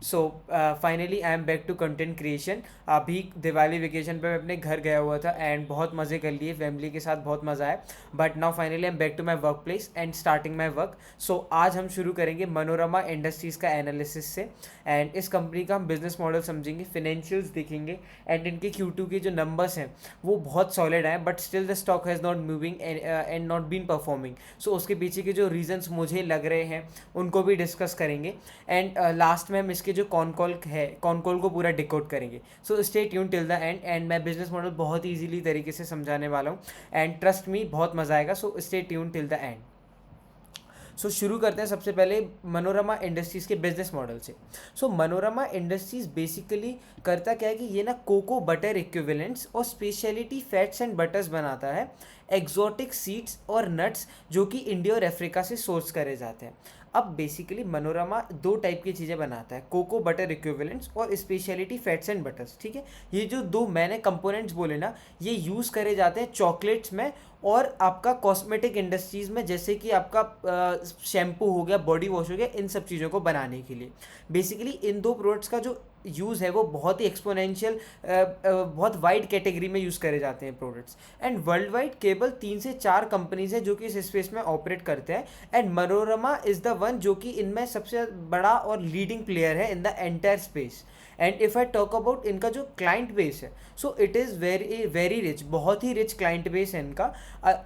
So finally I am back to content creation. अभी Diwali vacation पे मैं अपने घर गया हुआ था एंड बहुत मज़े कर लिए, फैमिली के साथ बहुत मज़ा आया। But now finally I am back to my work place and starting my work. So आज हम शुरू करेंगे मनोरमा इंडस्ट्रीज़ का एनालिसिस से। एंड इस कंपनी का हम बिजनेस मॉडल समझेंगे, फिनेंशियल्स देखेंगे एंड इनके Q2 के जो नंबर्स हैं वो बहुत सॉलिड आए, but still the stock has not moving and not been performing. So उसके पीछे के जो रीजंस मुझे लग रहे हैं उनको भी डिस्कस करेंगे। एंड लास्ट में हम इसके जो कॉल है, कॉल को पूरा डिकोड करेंगे। सो stay tune till the and. And मैं बिजनेस मॉडल बहुत ईजिली तरीके से समझाने वाला हूँ एंड ट्रस्ट मी बहुत मज़ा आएगा। So stay tune till the end. So शुरू करते हैं सबसे पहले मनोरमा इंडस्ट्रीज़ के बिजनेस मॉडल से। सो मनोरमा इंडस्ट्रीज़ बेसिकली करता क्या है कि ये ना कोको बटर इक्विवेलेंट्स और स्पेशलिटी फैट्स एंड बटर्स बनाता है, एक्जॉटिक सीड्स और नट्स जो कि इंडिया और अफ्रीका से सोर्स करे जाते हैं। अब बेसिकली मनोरमा दो टाइप की चीज़ें बनाता है, कोको बटर इक्विवेलेंट्स और स्पेशलिटी फैट्स एंड बटर्स। ठीक है, ये जो दो मैंने कंपोनेंट्स बोले ना, ये यूज़ करे जाते हैं चॉकलेट्स में और आपका कॉस्मेटिक इंडस्ट्रीज़ में, जैसे कि आपका शैम्पू हो गया, बॉडी वॉश हो गया, इन सब चीज़ों को बनाने के लिए। बेसिकली इन दो प्रोडक्ट्स का जो यूज़ है वो बहुत ही एक्सपोनेंशियल, बहुत वाइड कैटेगरी में यूज़ करे जाते हैं प्रोडक्ट्स। एंड वर्ल्ड वाइड केवल 3 से 4 कंपनीज हैं जो कि इस स्पेस में ऑपरेट करते हैं and Manorama is the one जो कि इनमें सबसे बड़ा और लीडिंग प्लेयर है in the entire space. And if I talk about इनका जो क्लाइंट बेस है, so it is very very rich, बहुत ही रिच क्लाइंट बेस है इनका।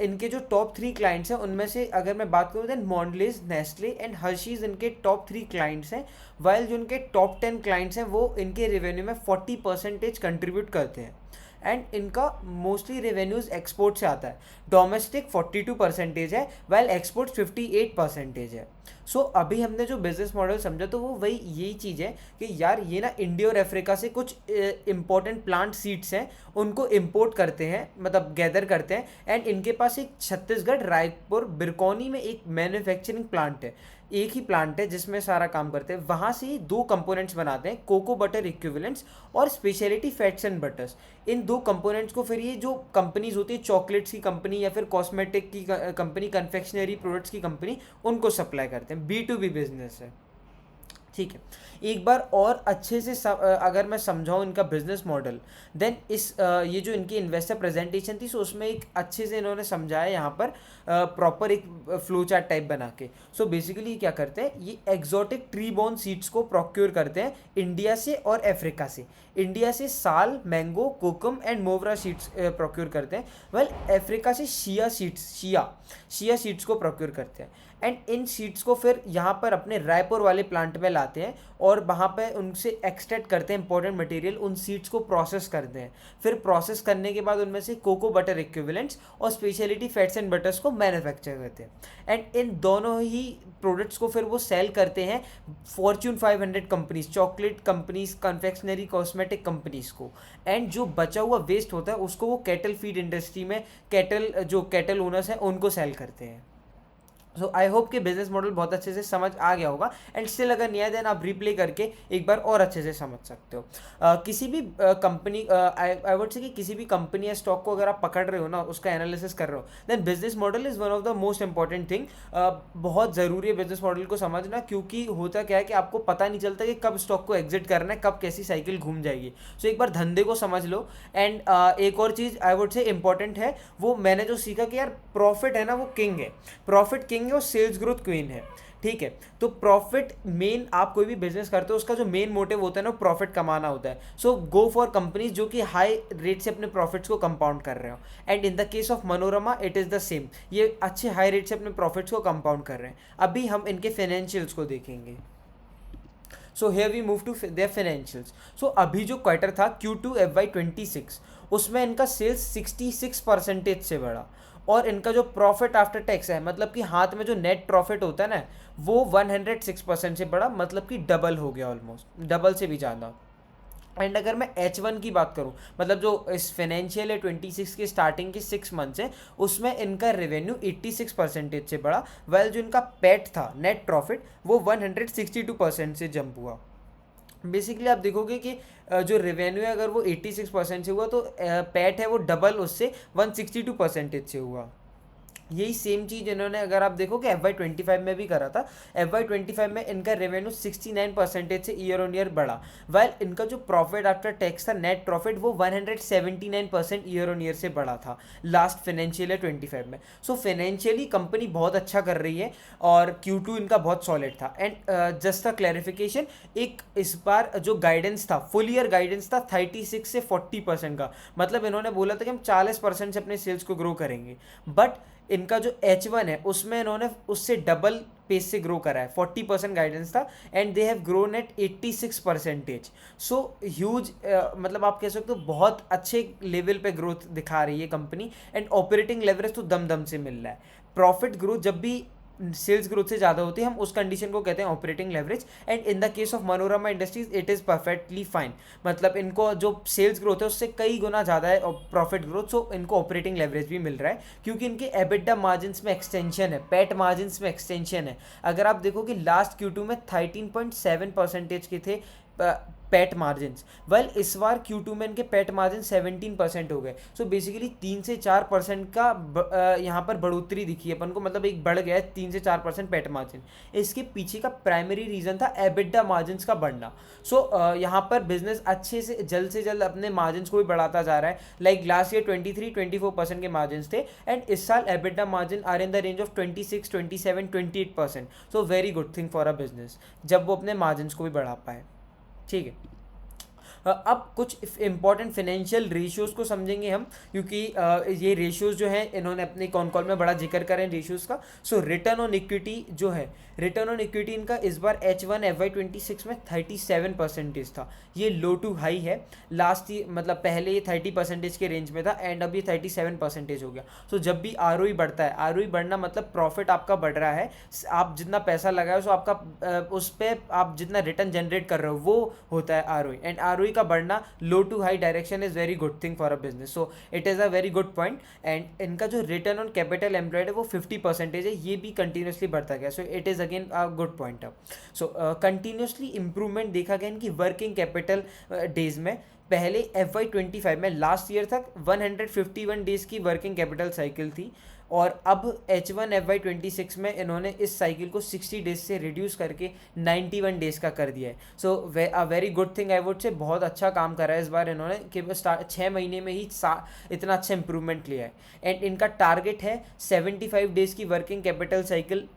इनके जो टॉप 3 क्लाइंट्स हैं उनमें से अगर मैं बात करूँ देन मॉन्डलेज, नेस्ले एंड हर्शीज इनके टॉप 3 क्लाइंट्स हैं। वाइल जो इनके टॉप 10 क्लाइंट्स हैं वो इनके रेवेन्यू में 40% कंट्रीब्यूट करते हैं। एंड इनका मोस्टली रेवेन्यूज़ एक्सपोर्ट से आता है। डोमेस्टिक 42% है, वाइल एक्सपोर्ट 58% है। सो अभी हमने जो बिजनेस मॉडल समझा तो वो वही यही चीज़ है कि यार ये ना इंडिया और अफ्रीका से कुछ इंपॉर्टेंट प्लांट सीड्स हैं, उनको इम्पोर्ट करते हैं, मतलब गैदर करते हैं। एंड इनके पास एक छत्तीसगढ़ रायपुर बिरकौनी में एक मैन्युफैक्चरिंग प्लांट है, एक ही प्लांट है जिसमें सारा काम करते हैं। वहाँ से ही दो कंपोनेंट्स बनाते हैं, कोको बटर इक्विवेलेंट्स और स्पेशलिटी फैट्स एंड बटर्स। इन दो कंपोनेंट्स को फिर ये जो कंपनीज होती है, चॉकलेट्स की कंपनी या फिर कॉस्मेटिक की कंपनी, कन्फेक्शनरी प्रोडक्ट्स की कंपनी, उनको सप्लाई करते हैं। B2B बिजनेस है। ठीक है, एक बार और अच्छे से अगर मैं समझाऊँ इनका बिजनेस मॉडल, देन ये जो इनकी इन्वेस्टर प्रेजेंटेशन थी, सो उसमें एक अच्छे से इन्होंने समझाया यहाँ पर प्रॉपर एक फ्लो चार्ट टाइप बना के। सो बेसिकली क्या करते हैं, ये एक्जॉटिक ट्री बोर्न सीड्स को प्रोक्योर करते हैं इंडिया से और अफ्रीका से। इंडिया से sal, mango, kokum and mowra seeds procure करते हैं, वेल अफ्रीका से शिया सीड्स को प्रोक्योर करते हैं। एंड इन सीड्स को फिर यहाँ पर अपने रायपुर वाले प्लांट में लाते हैं और वहाँ पे उनसे एक्सट्रैक्ट करते हैं इंपॉर्टेंट मटेरियल, उन सीड्स को प्रोसेस करते हैं। फिर प्रोसेस करने के बाद उनमें से कोको बटर इक्विवेलेंट्स और स्पेशलिटी फैट्स एंड बटर्स को मैन्युफैक्चर करते हैं। एंड इन दोनों ही प्रोडक्ट्स को फिर वो सेल करते हैं Fortune 500 companies, chocolate companies, confectionery, cosmetic companies को। एंड जो बचा हुआ वेस्ट होता है उसको वो कैटल फीड इंडस्ट्री में, कैटल ओनर्स हैं उनको सेल करते हैं। सो आई होप कि बिजनेस मॉडल बहुत अच्छे से समझ आ गया होगा। एंड स्टिल अगर नहीं आया देन आप रिप्ले करके एक बार और अच्छे से समझ सकते हो। किसी भी कंपनी, आई वुड से कि किसी भी कंपनी या स्टॉक को अगर आप पकड़ रहे हो ना, उसका एनालिसिस कर रहे हो, then business model is one of the most important thing. बहुत ज़रूरी है बिजनेस मॉडल को समझना, क्योंकि होता क्या है कि आपको पता नहीं चलता कि कब स्टॉक को एग्जिट करना है, कब कैसी साइकिल घूम जाएगी। सो एक बार धंधे को समझ लो। एंड एक और चीज़ आई वुड से इंपॉर्टेंट है, वो मैंने जो सीखा कि यार प्रॉफिट है ना वो किंग है, प्रॉफिट किंग है और सेल्स ग्रोथ क्वीन है। ठीक है, तो प्रॉफिट मेन, आप कोई भी बिजनेस करते हो उसका जो मेन मोटिव होता है ना, प्रॉफिट कमाना होता है। सो गो फॉर कंपनीज जो कि हाई रेट से अपने प्रॉफिट्स को कंपाउंड कर रहे हो। And in the case of Manorama it is the same, ये अच्छे हाई रेट से अपने प्रॉफिट्स को कंपाउंड कर रहे हैं। अभी हम इनके फाइनेंशियल्स को देखेंगे। So here we move to their financials. So अभी जो क्वार्टर था Q2 FY26, उसमें इनका सेल्स 66% से बढ़ा और इनका जो प्रॉफिट आफ्टर टैक्स है, मतलब कि हाथ में जो नेट प्रॉफिट होता है ना, वो 106% से बढ़ा, मतलब कि डबल हो गया, ऑलमोस्ट डबल से भी ज़्यादा। एंड अगर मैं H1 की बात करूं, मतलब जो इस फाइनेंशियल है 26 के स्टार्टिंग के 6 मंथ्स है, उसमें इनका रेवेन्यू 86% से बढ़ा, वेल जो इनका पैट था, नेट प्रॉफिट, वो 162% से जंप हुआ। बेसिकली आप देखोगे कि जो रेवेन्यू है अगर वो 86% से हुआ तो पैट है वो डबल उससे 162% से हुआ। यही सेम चीज़ इन्होंने अगर आप देखो कि FY25 में भी करा था। FY25 में इनका रेवेन्यू 69% से ईयर ऑन ईयर बढ़ा, वाइल इनका जो प्रॉफिट आफ्टर टैक्स था, नेट प्रॉफिट, वो 179% ईयर ऑन ईयर से बढ़ा था लास्ट फाइनेंशियल ईयर 25 में। सो फाइनेंशियली कंपनी बहुत अच्छा कर रही है और Q2 इनका बहुत सॉलिड था। एंड जस्ट अ क्लैरिफिकेशन, एक इस बार जो गाइडेंस था, फुल ईयर गाइडेंस था 36 से 40% का, मतलब इन्होंने बोला था कि हम 40% से अपने सेल्स को ग्रो करेंगे, बट इनका जो H1 है उसमें इन्होंने उससे डबल पेस से ग्रो करा है। 40% गाइडेंस था and they have grown at 86%। So huge, मतलब आप कह सकते हो बहुत अच्छे लेवल पे ग्रोथ दिखा रही है कंपनी। एंड ऑपरेटिंग लेवरेज तो दम दम से मिल रहा है। प्रॉफिट ग्रोथ जब भी सेल्स ग्रोथ से ज़्यादा होती है, हम उस कंडीशन को कहते हैं operating leverage. And in the case of Manorama industries it is perfectly fine, मतलब इनको जो सेल्स ग्रोथ है उससे कई गुना ज़्यादा है प्रॉफिट ग्रोथ, सो इनको ऑपरेटिंग लेवरेज भी मिल रहा है क्योंकि इनके एबिटा मार्जिन्स में एक्सटेंशन है, पैट मार्जिन्स में एक्सटेंशन है। अगर आप देखो कि लास्ट Q2 में 13.7% के थे पैट मार्जिन्स, वेल इस बार Q2 में इनके पैट मार्जिन 17% हो गए। सो बेसिकली 3 से 4% का यहाँ पर बढ़ोतरी दिखी है अपन को, मतलब एक बढ़ गया है 3 से 4% पैट मार्जिन। इसके पीछे का प्राइमरी रीज़न था एबिटा मार्जिन्स का बढ़ना। सो यहाँ पर बिजनेस अच्छे से जल्द अपने मार्जिन्स को भी बढ़ाता जा रहा है। लाइक लास्ट ईयर 23-24% के मार्जिन्स थे एंड इस साल EBITDA margin are in the range of 26, 27, 28%। So very good thing for a business जब वो अपने मार्जिन्स को भी बढ़ा पाए। ठीक है, अब कुछ इंपॉर्टेंट फाइनेंशियल रेशियोज़ को समझेंगे हम, क्योंकि ये रेशियोज़ जो हैं इन्होंने अपने कॉन कॉल में बड़ा जिक्र करें रेशियोज़ का। सो रिटर्न ऑन इक्विटी जो है, रिटर्न ऑन इक्विटी इनका इस बार H1 FY26 में 37% था। ये लो टू हाई है। लास्ट ईयर मतलब पहले ये 30% के रेंज में था एंड अब ये 37% हो गया। सो जब भी ROE बढ़ता है, ROE बढ़ना मतलब प्रॉफिट आपका बढ़ रहा है, आप जितना पैसा लगाए सो आपका उस पर आप जितना रिटर्न जनरेट कर रहे हो वो होता है ROE। एंड ROE का बढ़ना low to high direction is very good thing for a business, so it is a very good point. And इनका जो रिटर्न ऑन कैपिटल एम्प्लॉयड है वो 50% है, ये भी कंटिन्यूसली बढ़ता गया। सो it is again a good point. So continuously improvement देखा गया इनकी वर्किंग कैपिटल डेज में। पहले FY25 में लास्ट ईयर तक 151 डेज की वर्किंग कैपिटल साइकिल थी और अब H1 FY26 में इन्होंने इस साइकिल को 60 डेज से रिड्यूस करके 91 डेज का कर दिया है। So a very good thing I would say, बहुत अच्छा काम करा है इस बार इन्होंने कि 6 महीने में ही इतना अच्छा इंप्रूवमेंट लिया है। एंड इनका टारगेट है 75 डेज की वर्किंग कैपिटल साइकिल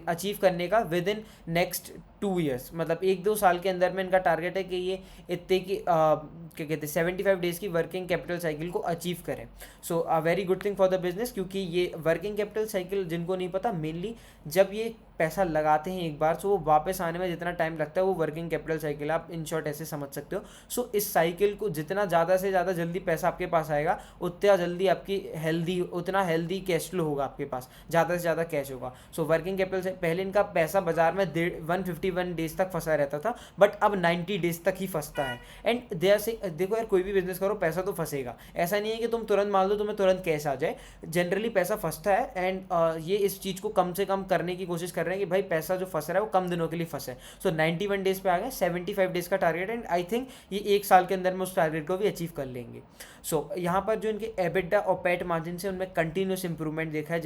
अचीव करने का विद इन नेक्स्ट 2 ईयर्स, मतलब 1-2 साल के अंदर में इनका टारगेट है कि ये इतने की क्या कहते हैं 75 डेज की वर्किंग कैपिटल साइकिल को अचीव करें। So a very good thing for the business, क्योंकि ये वर्किंग कैपिटल साइकिल जिनको नहीं पता, मेनली जब ये पैसा लगाते हैं एक बार तो वो वापस आने में जितना टाइम लगता है वो वर्किंग कैपिटल साइकिल आप इन शॉर्ट ऐसे समझ सकते हो। सो इस साइकिल को जितना ज़्यादा से ज़्यादा जल्दी पैसा आपके पास आएगा उतना जल्दी आपकी उतना हेल्दी कैश फ्लो होगा, आपके पास ज़्यादा से ज़्यादा कैश होगा। सो वर्किंग कैपिटल से पहले इनका पैसा बाजार में 151 डेज तक फंसा रहता था, बट अब 90 डेज तक ही फंसता है। एंड देयर से देखो यार, कोई भी बिजनेस करो पैसा तो फंसेगा, ऐसा नहीं है कि तुम तुरंत मान लो तुम्हें तुरंत कैश आ जाए, जनरली पैसा फंसता है। एंड ये इस चीज़ को कम से कम करने की कोशिश कर रहे हैं कि भाई पैसा जो फंस रहा है वो कम दिनों के लिए फंसे। सो 91 डेज पे आ गए, 75 डेज का टारगेट, एंड आई थिंक ये 1 साल के अंदर में उस टारगेट को भी अचीव कर लेंगे। सो यहाँ पर जो इनके एबिटा और पैट मार्जिन से उनमें कंटिन्यूस इंप्रूवमेंट देखा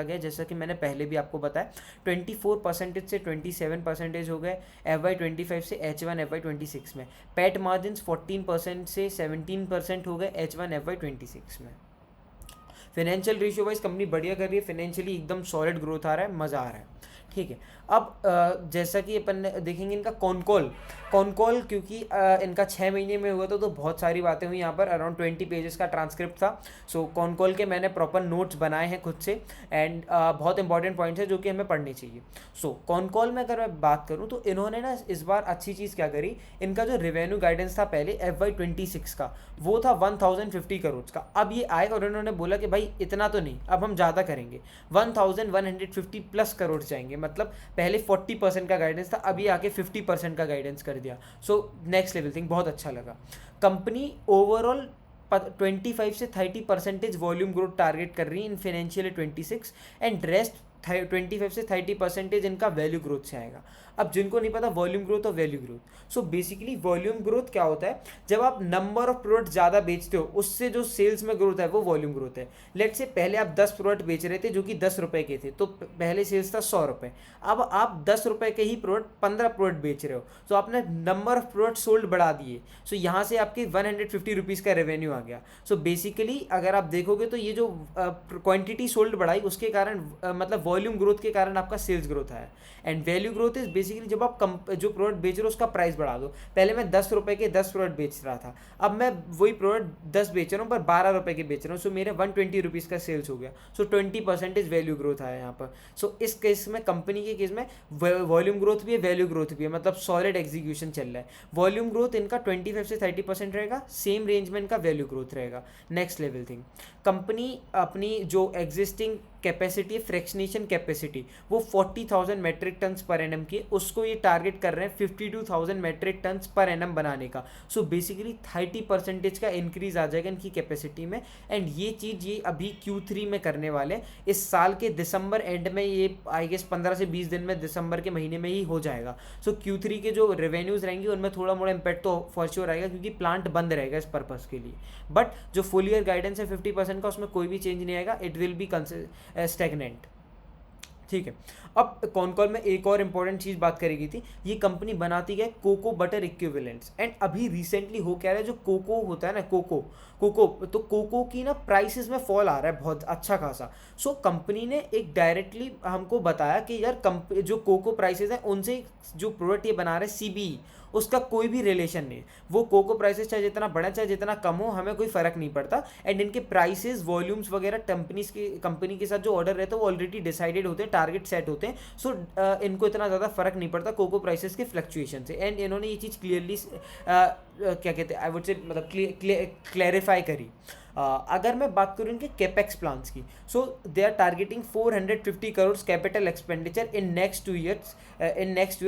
गया, जैसा कि मैंने पहले भी आपको बताया। 24% से 27% हो गए FY25 से H1 FY26 में। पैट मार्जिन 14% से 17% हो गए H1 FY26 में। फाइनेंशियल रेशियो वाइज कंपनी बढ़िया कर रही है, फाइनेंशियली एकदम सॉलिड ग्रोथ आ रहा है, मज़ा आ रहा है। ठीक है, अब जैसा कि अपन देखेंगे इनका कॉनकॉल क्योंकि इनका 6 महीने में हुआ था तो बहुत सारी बातें हुई यहाँ पर, अराउंड 20 पेजेस का ट्रांसक्रिप्ट था। सो कॉनकॉल के मैंने प्रॉपर नोट्स बनाए हैं खुद से एंड बहुत इंपॉर्टेंट पॉइंट्स हैं जो कि हमें पढ़ने चाहिए। सो कॉनकॉल में अगर मैं बात करूँ तो इन्होंने ना इस बार अच्छी चीज़ क्या करी, इनका जो रेवेन्यू गाइडेंस था पहले FY26 का वो था 1050 करोड़ का, अब ये आए और इन्होंने बोला कि भाई इतना तो नहीं, अब हम ज़्यादा करेंगे, 1150 प्लस करोड़ जाएंगे, मतलब पहले 40% का गाइडेंस था, अभी आके 50% का गाइडेंस कर दिया। सो नेक्स्ट लेवल थिंग, बहुत अच्छा लगा। कंपनी ओवरऑल 25 से 30% वॉल्यूम ग्रोथ टारगेट कर रही है इन फाइनेंशियल 26 एंड रेस्ट 25 से 30% इनका वैल्यू ग्रोथ से आएगा। अब जिनको नहीं पता वॉल्यूम ग्रोथ और value growth, so basically volume growth क्या होता है, जब आप नंबर ऑफ प्रोडक्ट ज़्यादा बेचते हो उससे जो सेल्स में ग्रोथ है वो वॉल्यूम ग्रोथ है। लेट से पहले आप 10 प्रोडक्ट बेच रहे थे जो कि 10 रुपए के थे, तो पहले सेल्स था 100 रुपये। अब आप 10 रुपए के ही प्रोडक्ट 15 प्रोडक्ट बेच रहे हो, तो आपने नंबर ऑफ प्रोडक्ट सोल्ड बढ़ा दिए, सो यहाँ से आपके 150 रुपीज़ का रेवेन्यू आ गया। सो बेसिकली अगर आप देखोगे तो ये जो क्वांटिटी सोल्ड बढ़ाई उसके कारण मतलब वॉल्यूम ग्रोथ के कारण आपका सेल्स ग्रोथ आया। And value growth is basically जब आप जो प्रोडक्ट बेच रहे हो उसका प्राइस बढ़ा दो। पहले मैं 10 रुपए के 10 प्रोडक्ट बेच रहा था, अब मैं वही प्रोडक्ट 10 बेच रहा हूँ पर 12 रुपए के बेच रहा हूँ, सो मेरे 120 रुपीज़ का सेल्स हो गया। सो 20% वैल्यू ग्रोथ आया यहाँ पर। सो इस केस में, कंपनी के केस में वॉल्यूम ग्रोथ भी है, वैल्यू ग्रोथ भी है, मतलब सॉलिड एग्जीक्यूशन चल रहा है। वॉल्यूम ग्रोथ इनका 25 से 30% रहेगा, सेम रेंज में इनका वैल्यू ग्रोथ रहेगा। नेक्स्ट लेवल थिंग, कंपनी अपनी जो एग्जिस्टिंग कैपेसिटी है, फ्रैक्शनेशन कैपेसिटी, वो 40,000 मेट्रिक टन्स पर एनम की, उसको ये टारगेट कर रहे हैं 52,000 मेट्रिक टन्स पर एनम बनाने का। सो बेसिकली 30% का इंक्रीज आ जाएगा इनकी कैपेसिटी में। एंड ये चीज़ ये अभी Q3 में करने वाले हैं, इस साल के दिसंबर एंड में, ये आई गेस 15 से 20 दिन में, दिसंबर के महीने में ही हो जाएगा। सो Q3 के जो रेवेन्यूज़ रहेंगे उनमें थोड़ा मोड़ा इम्पैक्ट तो फॉर श्योर आएगा क्योंकि प्लांट बंद रहेगा इस पर्पज़ के लिए। बट जो फुल ईयर गाइडेंस है 50% का, उसमें कोई भी चेंज नहीं आएगा, इट विल बी स्टैग्नेंट। ठीक है। अब कॉन कॉल में एक और इंपॉर्टेंट चीज़ बात करेगी थी, ये कंपनी बनाती है कोको बटर इक्विवेलेंट्स। एंड अभी रिसेंटली हो क्या रहा है, जो कोको होता है ना, कोको तो कोको की ना प्राइसेस में फॉल आ रहा है बहुत अच्छा खासा। सो कंपनी ने एक डायरेक्टली हमको बताया कि यार जो कोको प्राइसेस हैं उनसे जो प्रोडक्ट ये बना रहे हैं CBE, उसका कोई भी रिलेशन नहीं। वो कोको प्राइसेस चाहे जितना बढ़े चाहे जितना कम हो, हमें कोई फ़र्क नहीं पड़ता। एंड इनके प्राइसेस, वॉल्यूम्स वगैरह कंपनी के साथ जो ऑर्डर रहता है वो ऑलरेडी डिसाइडेड होते हैं, टारगेट सेट होते हैं। सो इनको इतना ज़्यादा फ़र्क नहीं पड़ता कोको प्राइसेस के फ्लक्चुएशन से। एंड इन्होंने ये चीज़ क्लियरली क्या कहते हैं, आई वुड से मतलब क्लैरिफाई करी। अगर मैं बात करूँ इनके कैपेक्स प्लान्स की, so they are targeting 450 crore capital expenditure in next 2 years,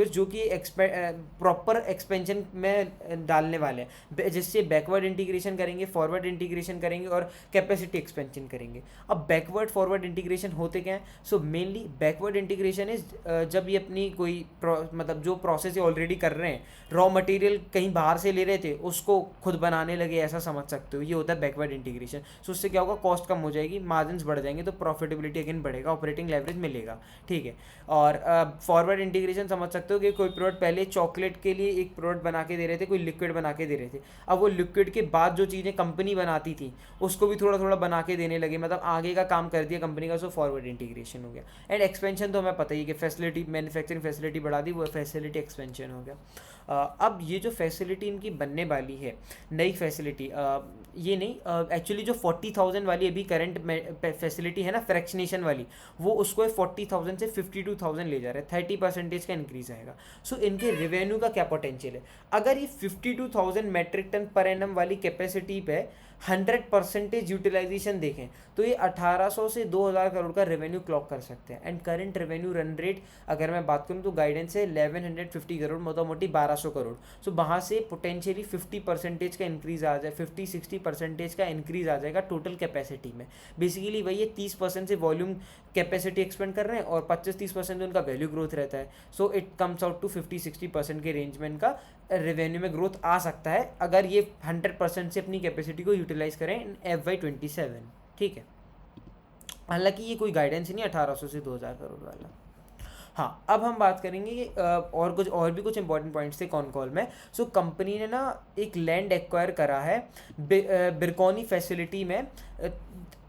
जो कि प्रॉपर एक्सपेंशन में डालने वाले हैं, जिससे बैकवर्ड इंटीग्रेशन करेंगे, फॉरवर्ड इंटीग्रेशन करेंगे और कैपेसिटी एक्सपेंशन करेंगे। अब बैकवर्ड फॉरवर्ड इंटीग्रेशन होते क्या हैं? So mainly backward integration is जब ये अपनी कोई मतलब जो प्रोसेस ऑलरेडी कर रहे हैं, रॉ मटेरियल कहीं बाहर से ले रहे थे उसको खुद बनाने लगे, ऐसा समझ सकते हो, ये होता है बैकवर्ड इंटीग्रेशन। सो उससे क्या होगा, कॉस्ट कम हो जाएगी, मार्जिन्स बढ़ जाएंगे, तो प्रॉफिटेबिलिटी अगेन बढ़ेगा, ऑपरेटिंग लेवरेज मिलेगा। ठीक है। और फॉरवर्ड इंटीग्रेशन समझ सकते हो कि कोई प्रोडक्ट पहले चॉकलेट के लिए एक प्रोडक्ट बना के दे रहे थे, कोई लिक्विड बना के दे रहे थे, अब वो लिक्विड के बाद जो चीज़ें कंपनी बनाती थी उसको भी थोड़ा थोड़ा बना के देने लगे, मतलब आगे का काम कर दिया कंपनी का। सो फॉरवर्ड इंटीग्रेशन हो गया। एंड एक्सपेंशन तो हमें पता ही है कि फैसिलिटी, मैन्युफैक्चरिंग फैसिलिटी बढ़ा दी, वो फैसिलिटी एक्सपेंशन हो गया। अब ये जो फैसिलिटी इनकी बनने वाली है, नई फैसिलिटी, ये नहीं एक्चुअली जो 40,000 वाली अभी करंट फैसिलिटी है ना, फ्रैक्शनेशन वाली, वो उसको 40,000 से 52,000 ले जा रहा है, 30% का इंक्रीज आएगा। सो इनके रेवेन्यू का क्या पोटेंशियल है? अगर ये 52,000 मेट्रिक टन पर एनम वाली कैपेसिटी पे 100% यूटिलाइजेशन देखें तो ये 1800 से 2000 करोड़ का रेवेन्यू क्लॉक कर सकते हैं। And current revenue run rate अगर मैं बात करूं तो गाइडेंस है 1150 करोड़, मोटा मोटी 1200 करोड़। सो वहाँ से पोटेंशियली 50% का इंक्रीज आ जाए, 50-60% का इंक्रीज आ जाएगा टोटल कैपेसिटी में। बेसिकली वही है, 30% से वॉल्यूम कैपेसिटी एक्सपेंड कर रहे हैं और 25-30% उनका वैल्यू ग्रोथ रहता है। So it comes out to 50-60% के रेंज में इनका रेवेन्यू में ग्रोथ आ सकता है अगर ये 100% से अपनी कैपेसिटी को यूटिलाइज करें इन FY27। ठीक है। हालांकि ये कोई गाइडेंस ही नहीं 1800 से 2000 करोड़ वाला। हाँ, अब हम बात करेंगे कि और भी कुछ इंपॉर्टेंट पॉइंट्स थे कॉन कॉल में। सो कंपनी ने ना एक लैंड एक्वायर करा है बिरकोनी फैसिलिटी में,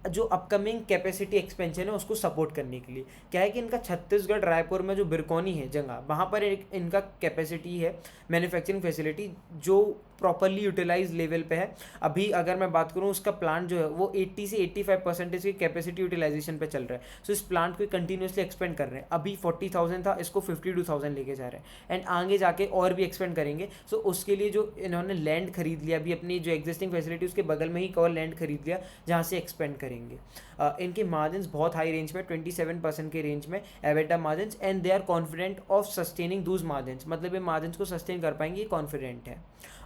जो अपकमिंग कैपेसिटी एक्सपेंशन है उसको सपोर्ट करने के लिए। क्या है कि इनका छत्तीसगढ़ रायपुर में जो बिरकोनी है जगह, वहाँ पर एक इनका कैपेसिटी है, मैन्युफैक्चरिंग फैसिलिटी, जो प्रॉपरली यूटिलाइज लेवल पे है। अभी अगर मैं बात करूँ उसका प्लांट जो है वो 80 से 85% की कैपेसिटी यूटिलाइजेशन पे चल रहा है। सो इस प्लांट को कंटिन्यूसली एक्सपेंड कर रहे हैं। अभी 40,000 था, इसको 52,000 लेके जा रहे हैं एंड आगे जाके और भी एक्सपेंड करेंगे। सो उसके लिए जो इन्होंने लैंड खरीद लिया, अभी अपनी जो एग्जिस्टिंग फैसिलिटी उसके बगल में ही एक और लैंड खरीद लिया जहाँ से एक्सपेंड करेंगे। करेंगे। इनके मार्जिन बहुत हाई रेंज में 27% के रेंज में EBITDA margin, and they are confident of sustaining those margin, मतलब ये मार्जिन को सस्टेन कर पाएंगे, ये कॉन्फिडेंट है।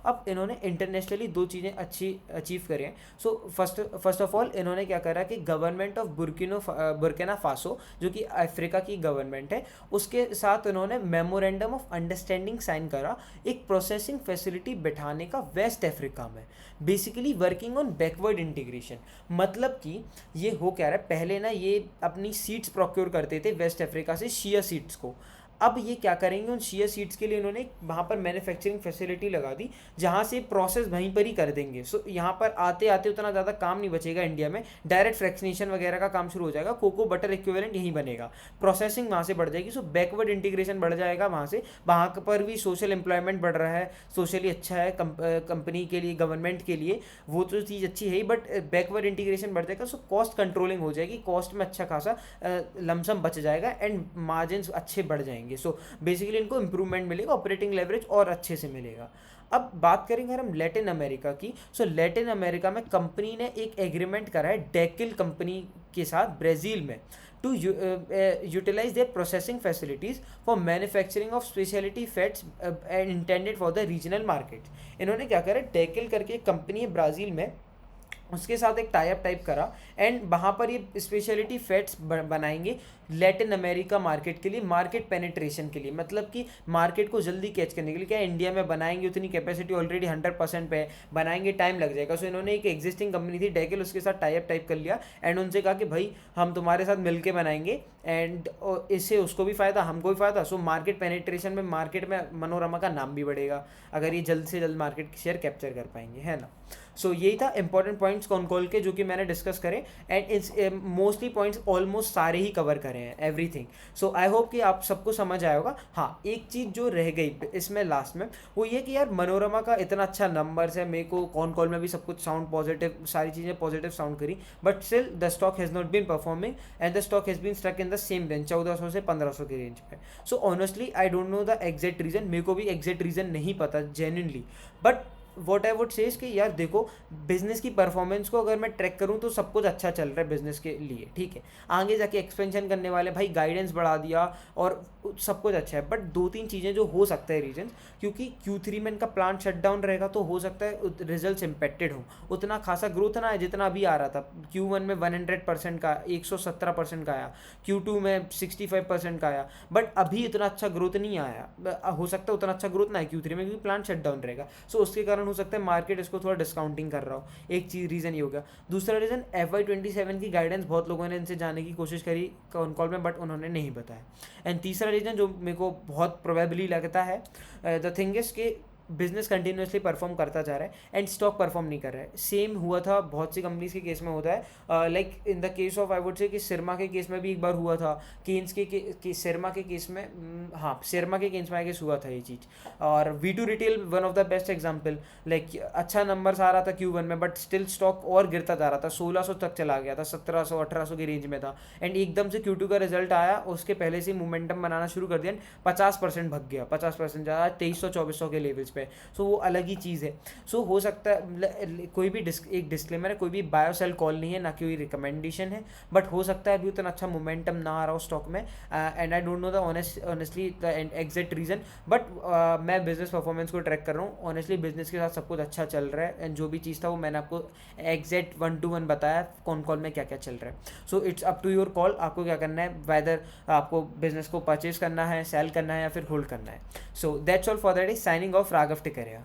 अब इन्होंने इंटरनेशनली दो चीज़ें अच्छी अचीव करी हैं। सो फर्स्ट ऑफ ऑल इन्होंने क्या करा कि गवर्नमेंट ऑफ बुर्किना फासो, जो कि अफ्रीका की गवर्नमेंट है, उसके साथ उन्होंने मेमोरेंडम ऑफ अंडरस्टैंडिंग साइन करा एक प्रोसेसिंग फैसिलिटी बिठाने का वेस्ट अफ्रीका में, basically working on backward integration. मतलब कि ये हो क्या रहा है, पहले ना ये अपनी सीड्स प्रोक्योर करते थे वेस्ट अफ्रीका से, शिया सीड्स को। अब ये क्या करेंगे, उन शिया सीड्स के लिए इन्होंने वहाँ पर मैन्युफैक्चरिंग फैसिलिटी लगा दी, जहाँ से प्रोसेस वहीं पर ही कर देंगे। सो यहाँ पर आते आते उतना ज़्यादा काम नहीं बचेगा इंडिया में, डायरेक्ट फ्रैक्शनेशन वगैरह का काम शुरू हो जाएगा, कोको बटर इक्विवेलेंट यहीं बनेगा, प्रोसेसिंग वहाँ से बढ़ जाएगी। सो बैकवर्ड इंटीग्रेशन बढ़ जाएगा वहाँ से, वहाँ पर भी सोशल एम्प्लॉयमेंट बढ़ रहा है, सोशली अच्छा है कंपनी के लिए, गवर्नमेंट के लिए, वो तो चीज़ अच्छी है ही, बट बैकवर्ड इंटीग्रेशन बढ़ जाएगा। सो कॉस्ट कंट्रोलिंग हो जाएगी, कॉस्ट में अच्छा खासा लमसम बच जाएगा, एंड मार्जिन अच्छे बढ़ जाएंगे। सो बेसिकली इनको इंप्रूवमेंट मिलेगा, ऑपरेटिंग लेवरेज और अच्छे से मिलेगा। अब बात करेंगे हम लैटिन अमेरिका की। सो लैटिन अमेरिका में कंपनी ने एक एग्रीमेंट करा है डेकिल कंपनी के साथ ब्राज़ील में, to utilize their processing facilities for manufacturing of specialty fats and intended for the regional market. इन्होंने क्या करा, डेकिल करके एक कंपनी है ब्राज़ील में, उसके साथ एक टाइप करा, एंड वहाँ पर ये स्पेशलिटी फैट्स बनाएंगे लैटिन अमेरिका मार्केट के लिए, मार्केट पेनिट्रेशन के लिए, मतलब कि मार्केट को जल्दी कैच करने के लिए। क्या इंडिया में बनाएंगे, उतनी कैपेसिटी ऑलरेडी 100% पे है, बनाएंगे टाइम लग जाएगा। सो इन्होंने एक एग्जिस्टिंग कंपनी थी डेकिल, उसके साथ टाइप कर लिया, एंड उनसे कहा कि भाई हम तुम्हारे साथ मिलके बनाएंगे, एंड इससे उसको भी फ़ायदा, हमको भी फ़ायदा। सो मार्केट पेनिट्रेशन में, मार्केट में मनोरमा का नाम भी बढ़ेगा अगर ये जल्द से जल्द मार्केट शेयर कैप्चर कर पाएंगे, है ना। सो यही था इंपॉर्टेंट पॉइंट्स कॉनकॉल के जो कि मैंने डिस्कस करे, and it's mostly points almost सारे ही कवर करे हैं, एवरीथिंग। सो आई होप कि आप सबको समझ आया होगा। हाँ, एक चीज़ जो रह गई इसमें लास्ट में, वो ये कि यार मनोरमा का इतना अच्छा नंबर्स है, मेरे को कॉल में भी सब कुछ साउंड पॉजिटिव, सारी चीज़ें पॉजिटिव साउंड करी, but still the stock has not been performing, and the stock has been stuck in the same range, 1400 से 1500 की रेंज पे। So honestly I don't know the exact reason, मेरे को भी exact reason नहीं पता genuinely, but what I would say कि यार देखो, बिजनेस की परफॉर्मेंस को अगर मैं ट्रैक करूं तो सब कुछ अच्छा चल रहा है बिजनेस के लिए, ठीक है। आगे जाके एक्सपेंशन करने वाले भाई, गाइडेंस बढ़ा दिया और सब कुछ अच्छा है, बट दो तीन चीज़ें जो हो सकता है रीजन, क्योंकि Q3 में इनका प्लांट शट डाउन रहेगा, तो हो सकता है रिजल्ट इम्पेक्टेड हो, उतना खासा ग्रोथ ना है जितना अभी आ रहा था। Q1 में 100% का, 117% का आया, Q2 में 65% का आया, बट अभी इतना अच्छा ग्रोथ नहीं आया, हो सकता है उतना अच्छा ग्रोथ ना है Q3 में, क्योंकि प्लांट शट डाउन रहेगा। सो उसके कारण हो सकता है मार्केट इसको थोड़ा डिस्काउंटिंग कर रहा हो, एक चीज़ रीज़न ये होगा। दूसरा रीज़न FY27 की गाइडेंस बहुत लोगों ने इनसे जाने की कोशिश करी कॉल में, बट उन्होंने नहीं बताया। एंड तीसरा रीज़न जो मेरे को बहुत प्रोबेबली लगता है, द थिंग इज कि बिजनेस कंटिन्यूसली परफॉर्म करता जा रहा है एंड स्टॉक परफॉर्म नहीं कर रहा है। सेम हुआ था बहुत सी कंपनीज के केस में होता है, like in the case of I would say कि सिरमा के केस में भी एक बार हुआ था, केन्स के सिरमा के केस में, हाँ सिरमा के केन्स में आई गेस हुआ था ये चीज़। और V2 retail one of the best example, like अच्छा नंबर्स आ रहा था Q1 में, बट स्टिल स्टॉक और गिरता जा रहा था, 1600 तक चला गया था, 1700-1800 की रेंज में था, एंड एकदम से Q2 का रिजल्ट आया, उसके पहले से मोमेंटम बनाना शुरू कर दिया, 50% भग गया, 50% ज़्यादा, 2300-2400 के लेवल्स पे। सो वो अलग ही चीज़ है। सो हो सकता है कोई भी एक डिस्क्लेमर है, कोई भी बाय और सेल कॉल नहीं है, ना कोई रिकमेंडेशन है, बट हो सकता है अभी उतना अच्छा मोमेंटम ना आ रहा हो स्टॉक में, and I don't know the honestly the exact reason, but मैं बिजनेस परफॉर्मेंस को ट्रैक कर रहा हूँ। ऑनेस्टली बिजनेस के साथ सब कुछ अच्छा चल रहा है, एंड जो भी चीज़ था वो मैंने आपको एग्जैक्ट 1-to-1 बताया कौन कॉल में क्या क्या चल रहा है। So it's up to your call, आपको क्या करना है, वेदर आपको बिजनेस को परचेज करना है, सेल करना है, या फिर होल्ड करना है। So that's all for that is signing off Raghav Tikaria.